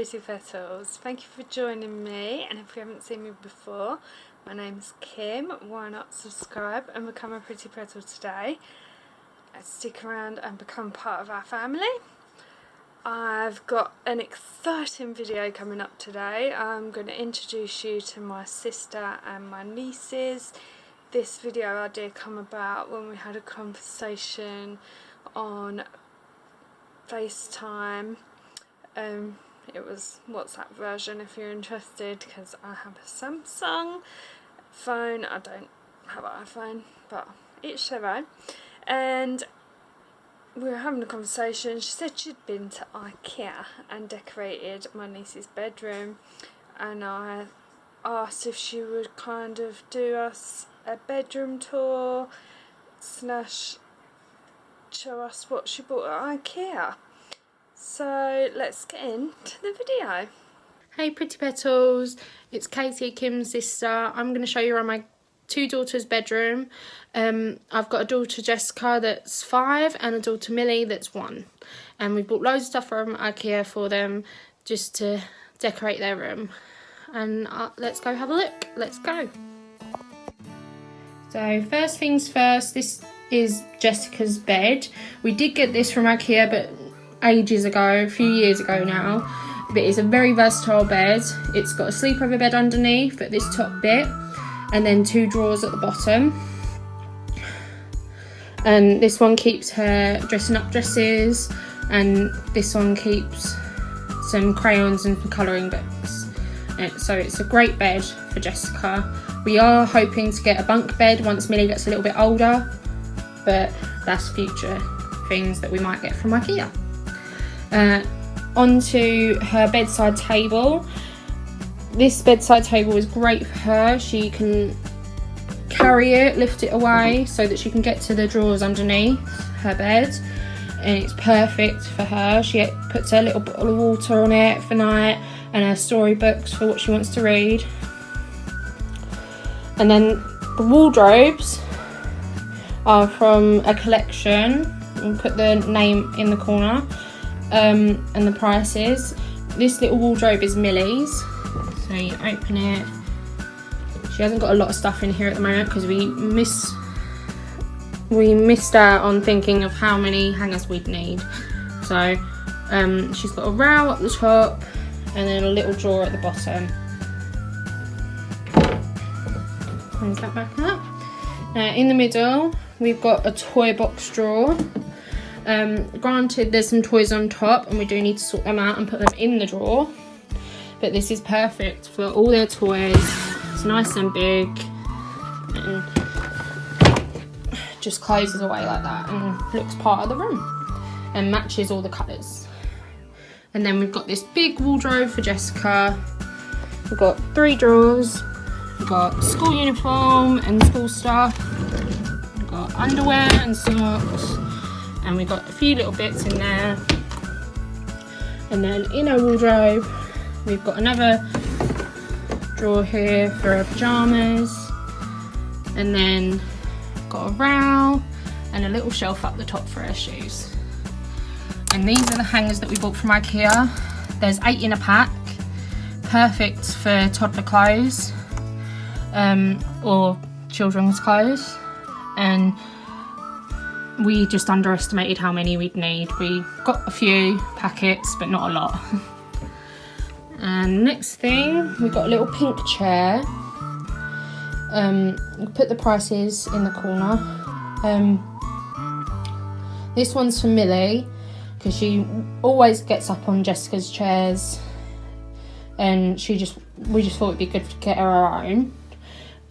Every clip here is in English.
Pretty Petals. Thank you for joining me, and if you haven't seen me before, my name's Kim. Why not subscribe and become a Pretty Petal today? Stick around and become part of our family. I've got an exciting video coming up today. I'm going to introduce you to my sister and my nieces. This video idea come about when we had a conversation on FaceTime. It was WhatsApp version if you're interested, because I have a Samsung phone. I don't have an iPhone, but each their own. And we were having a conversation. She said she'd been to Ikea and decorated my niece's bedroom, and I asked if she would kind of do us a bedroom tour / show us what she bought at Ikea. So let's get into the video. Hey Pretty Petals, it's Katie, Kim's sister. I'm going to show you around my two daughters' bedroom. I've got a daughter Jessica that's 5 and a daughter Millie that's 1. And we bought loads of stuff from Ikea for them just to decorate their room. And let's go have a look. Let's go. So first things first, this is Jessica's bed. We did get this from Ikea, but ages ago, a few years ago now. But it's a very versatile bed. It's got a sleepover bed underneath at this top bit, and then 2 drawers at the bottom. And this one keeps her dressing up dresses, and this one keeps some crayons and some colouring books. And so it's a great bed for Jessica. We are hoping to get a bunk bed once Millie gets a little bit older, but that's future things that we might get from Ikea. Onto her bedside table. This bedside table is great for her. She can carry it, lift it away so that she can get to the drawers underneath her bed, and it's perfect for her. She puts her little bottle of water on it for night and her storybooks for what she wants to read. And then the wardrobes are from a collection. We'll put the name in the corner. And the prices. This little wardrobe is Millie's, so you open it. She hasn't got a lot of stuff in here at the moment because we missed out on thinking of how many hangers we'd need. So she's got a row up the top and then a little drawer at the bottom. Close that back up. Now in the middle we've got a toy box drawer. Granted, there's some toys on top and we do need to sort them out and put them in the drawer, but this is perfect for all their toys. It's nice and big and just closes away like that and looks part of the room and matches all the colours. And then we've got this big wardrobe for Jessica. We've got 3 drawers. We've got school uniform and school stuff. We've got underwear and socks. And we've got a few little bits in there. And then in our wardrobe, we've got another drawer here for her pyjamas. And then got a row and a little shelf up the top for her shoes. And these are the hangers that we bought from Ikea. There's 8 in a pack. Perfect for toddler clothes or children's clothes. And we just underestimated how many we'd need. We got a few packets, but not a lot. And next thing, we've got a little pink chair. We'll put the prices in the corner. This one's for Millie, because she always gets up on Jessica's chairs, and we just thought it'd be good to get her own.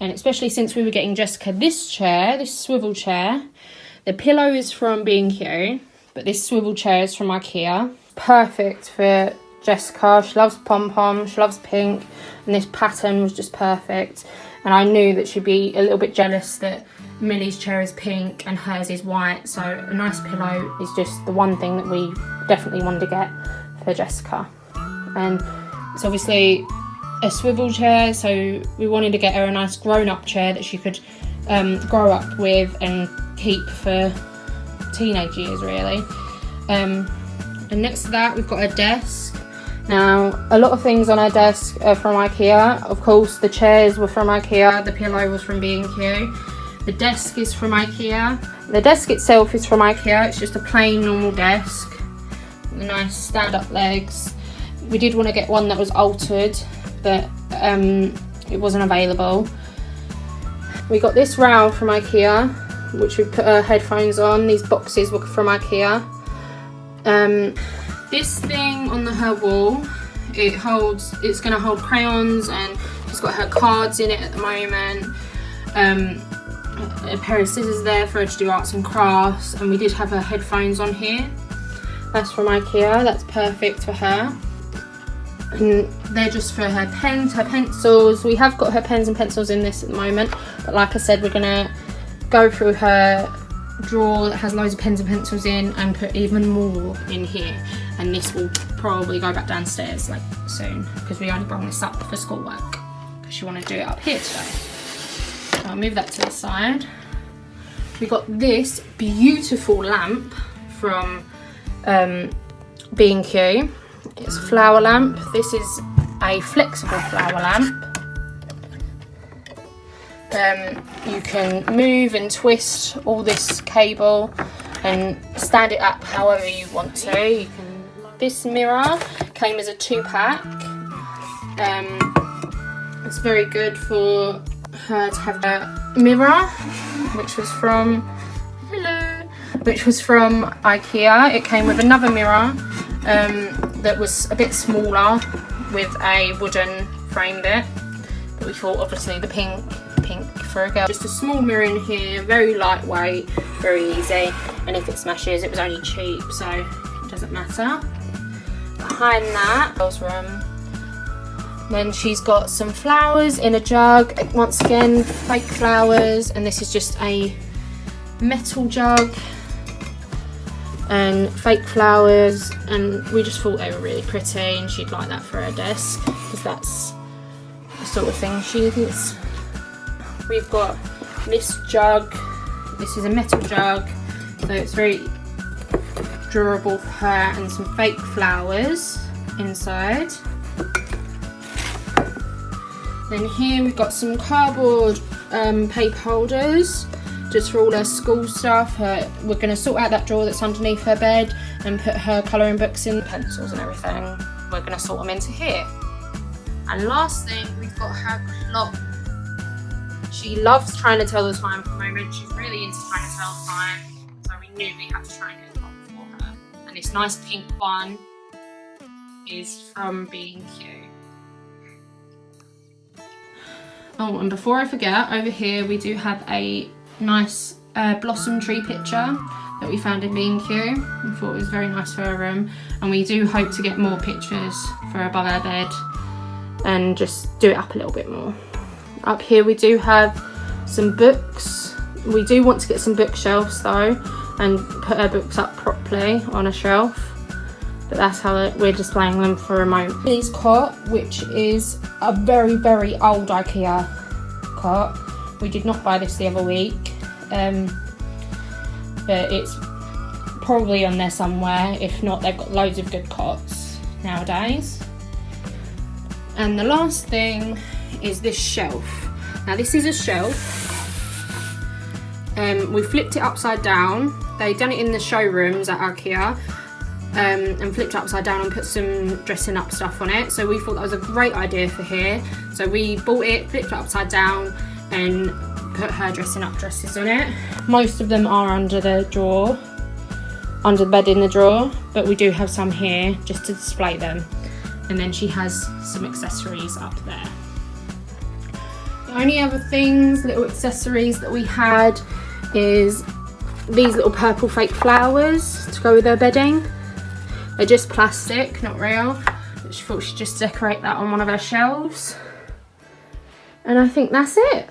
And especially since we were getting Jessica this chair, this swivel chair. The pillow is from B&Q, but this swivel chair is from Ikea. Perfect for Jessica. She loves pom-pom, she loves pink, and this pattern was just perfect. And I knew that she'd be a little bit jealous that Millie's chair is pink and hers is white, so a nice pillow is just the one thing that we definitely wanted to get for Jessica. And it's obviously a swivel chair, so we wanted to get her a nice grown-up chair that she could grow up with and keep for teenage years, really. And next to that we've got a desk. Now, a lot of things on her desk are from Ikea. Of course, the chairs were from Ikea, the pillow was from B&Q. The desk is from Ikea. The desk itself is from Ikea. It's just a plain normal desk. The nice stand-up legs. We did want to get one that was altered, but it wasn't available. We got this rail from Ikea, which we put our headphones on. These boxes were from Ikea. This thing on her wall, it's going to hold crayons, and she's got her cards in it at the moment. A pair of scissors there for her to do arts and crafts, and we did have her headphones on here. That's from Ikea. That's perfect for her. And they're just for her pens, her pencils. We have got her pens and pencils in this at the moment, but like I said, we're gonna go through her drawer that has loads of pens and pencils in and put even more in here. And this will probably go back downstairs like soon, because we only brought this up for schoolwork because she wanted to do it up here today. So I'll move that to the side. We got this beautiful lamp from B&Q. It's a flower lamp. This is a flexible flower lamp. You can move and twist all this cable and stand it up however you want to. This mirror came as a 2-pack. It's very good for her to have a mirror, which was from Ikea. It came with another mirror that was a bit smaller with a wooden frame bit, but we thought obviously the pink for a girl. Just a small mirror in here, very lightweight, very easy, and if it smashes, it was only cheap, so it doesn't matter. Behind that, girls' room. Then she's got some flowers in a jug. Once again, fake flowers, and this is just a metal jug and fake flowers, and we just thought they were really pretty, and she'd like that for her desk because that's the sort of thing she needs. We've got this jug. This is a metal jug, so it's very durable for her, and some fake flowers inside. Then here we've got some cardboard paper holders just for all her school stuff. We're going to sort out that drawer that's underneath her bed and put her colouring books in, pencils and everything. We're going to sort them into here. And last thing, we've got her clock. She loves trying to tell the time at the moment. She's really into trying to tell the time, so we knew we had to try and get a clock for her. And this nice pink one is from B&Q. Oh, and before I forget, over here we do have a nice blossom tree picture that we found in B&Q. We thought it was very nice for her room, and we do hope to get more pictures for above her bed and just do it up a little bit more. Up here we do have some books. We do want to get some bookshelves though and put her books up properly on a shelf, but that's how we're displaying them for a moment. This cot, which is a very, very old Ikea cot. We did not buy this the other week, but it's probably on there somewhere. If not, they've got loads of good cots nowadays. And the last thing is this shelf. Now this is a shelf. We flipped it upside down. They done it in the showrooms at Ikea. And flipped it upside down and put some dressing up stuff on it. So we thought that was a great idea for here. So we bought it, flipped it upside down, and put her dressing up dresses on it. Most of them are under the drawer, under the bed in the drawer, but we do have some here just to display them. And then she has some accessories up there. The only other things, little accessories that we had is these little purple fake flowers to go with her bedding. They're just plastic, not real. But she thought she'd just decorate that on one of her shelves. And I think that's it.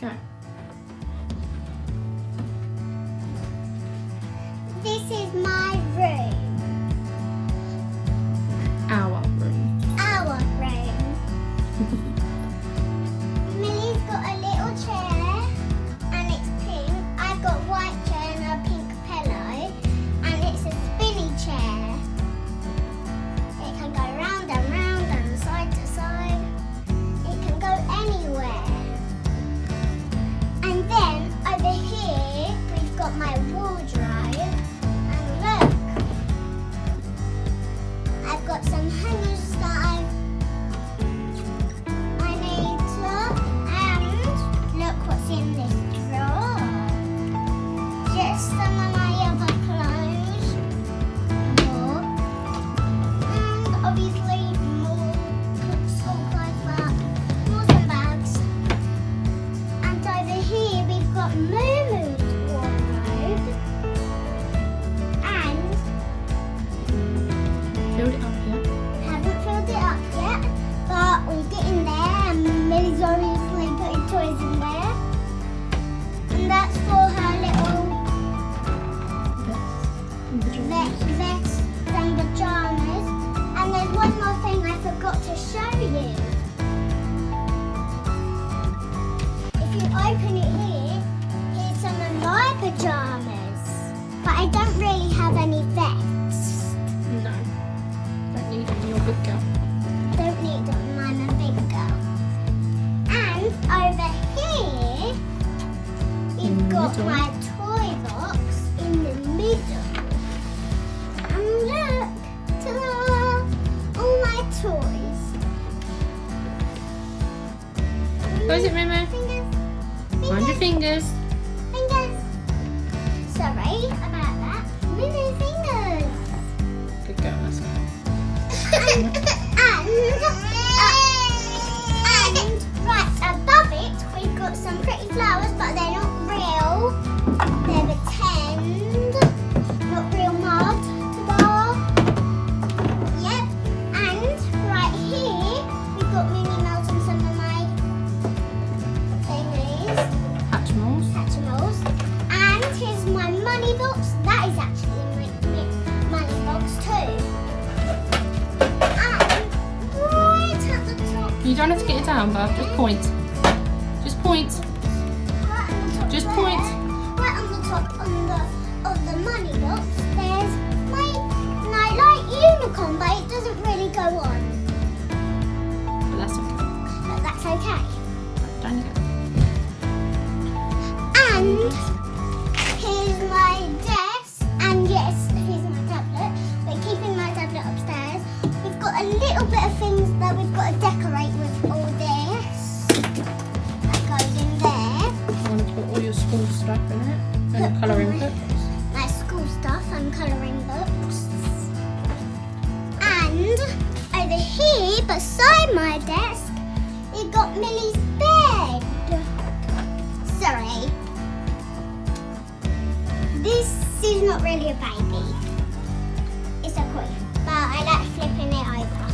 Go. This is my room. Our room. Our room. Millie's got a little chair and it's pink. I've got a white chair and a pink pillow and it's a spinny chair. It can go round and round and side to side. It can go anywhere. And then over here we've got my wardrobe. And look, I've got some hangers that I made up. And look what's in this drawer. Just some of my other clothes. More. And obviously more school clothes, but more some bags. And over here we've got Moomoo's wardrobe. And Filled it up yet? haven't filled it up yet, but we're getting there. And Millie's obviously putting toys in there. And that's for her little vest and pajamas. And there's one more thing I forgot to show you. If you open it here, here's some of my pajamas. But I don't really have any vests. No. Don't need them. You're a good girl. Don't need them, I'm a big girl. And over here, In we've the got middle. my toy box in the middle. And look, ta-da! All my toys. Close it, Moomoo. Fingers, Mind your fingers. fingers. Sorry about that. Moo fingers. Good girl, that's right. And right above it, we've got some pretty flowers, but they're not real. They're pretend, not real mud. Ta-da! Yep. And right here, we've got Minnie Mouse and some of my thingies, Hatchimals. Hatchimals. And here's my money box. That is actually my money box too. And right at the top, You don't have to get it down, Bub. Just point. Just point. right on the top Just there, point. right on the top of the money box, there's my light unicorn, but it doesn't really go on. But that's okay. But that's okay. Down you go. And here's my desk, and yes, here's my tablet. We're keeping my tablet upstairs. We've got a little bit of things that we've got to decorate with all this. That goes in there. You want to put all your school stuff in it. And the colouring books. My school stuff and colouring books. And over here, beside my desk, we've got Millie's bed. Sorry. This is not really a baby. It's a queen, but I like flipping it over.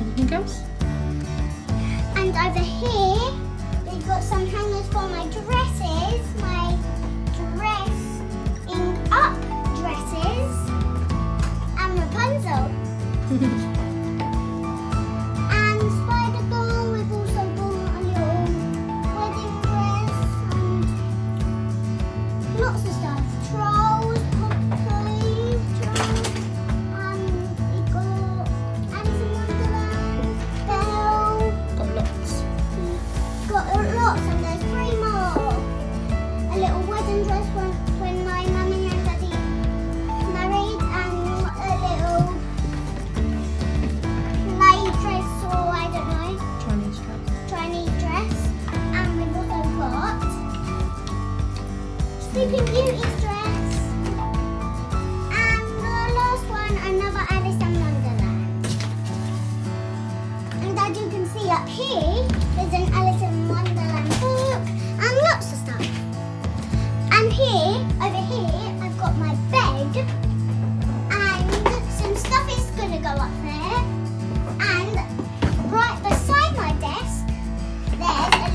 Anything else? And over here, we've got some hangers for my dresses, my dressing up dresses, and Rapunzel. And Spider Doll, we've also got a little wedding dress and lots of stuff. Trolls, puppies, trolls, and we've got Alice in Wonderland, Belle. Got lots. Got lots, and there's 3 more. A little wedding dress when my mummy and daddy married, and a little play dress, or I don't know, Chinese dress. Chinese dress. And we've also got Sleeping Beauty's dress. And the last one, another Alice in Wonderland. And as you can see up here, there's an Alice in Wonderland book and lots of stuff. And here, over here, I've got my bed and some stuff is going to go up there. And right beside my desk, there's a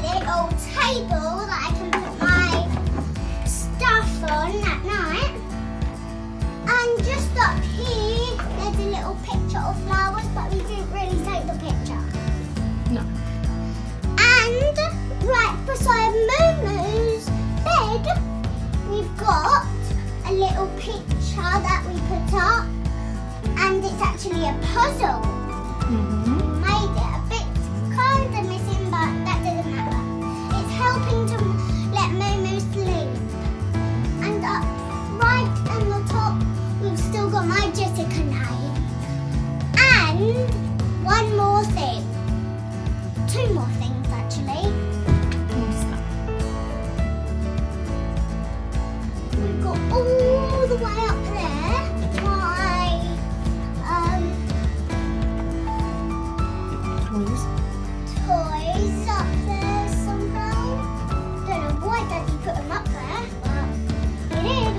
little picture that we put up, and it's actually a puzzle. We made it a bit kind of missing, but that doesn't matter. It's helping to let Momo sleep. And up right on the top, we've still got my Jessica name. And one more thing. Two more things actually. We've got all the way up there my toys up there somehow. Don't know why Daddy put them up there, but he did.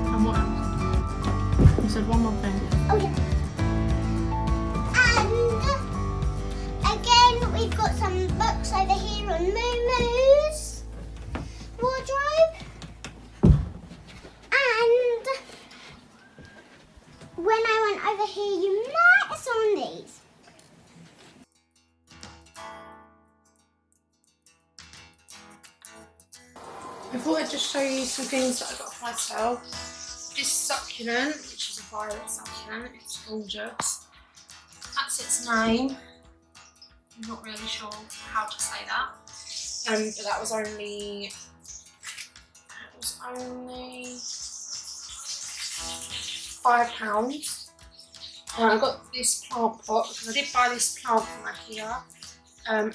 And what else? You said one more thing. Oh yeah. And again, we've got some books over here on Momo's wardrobe. And when I went over here, you might have seen these. I thought I'd just show you some things that I got for myself. This succulent, which is a violet succulent, it's gorgeous. That's its name. I'm not really sure how to say that. But that was only £5. I got this plant pot because I did buy this plant from Ikea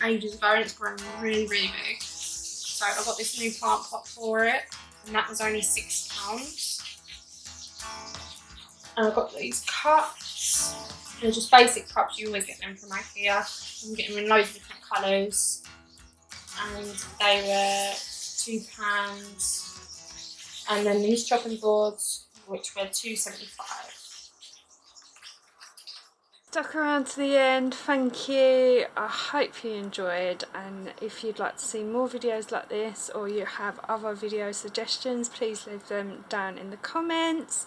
ages ago, and it's grown really, really big. So I got this new plant pot for it, and that was only £6. And I got these cups. They're just basic cups. You always get them from Ikea. You can get them in loads of different colours, and they were £2. And then these chopping boards, which were £2.75. Stuck around to the end, thank you. I hope you enjoyed, and if you'd like to see more videos like this, or you have other video suggestions, please leave them down in the comments.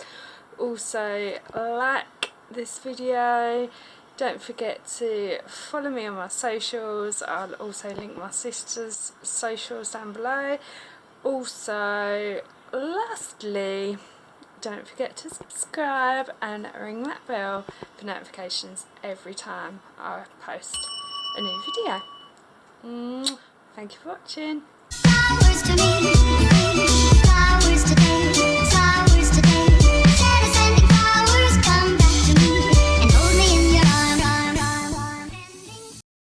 Also, like this video. Don't forget to follow me on my socials. I'll also link my sister's socials down below. Also, lastly, don't forget to subscribe and ring that bell for notifications every time I post a new video. Thank you for watching.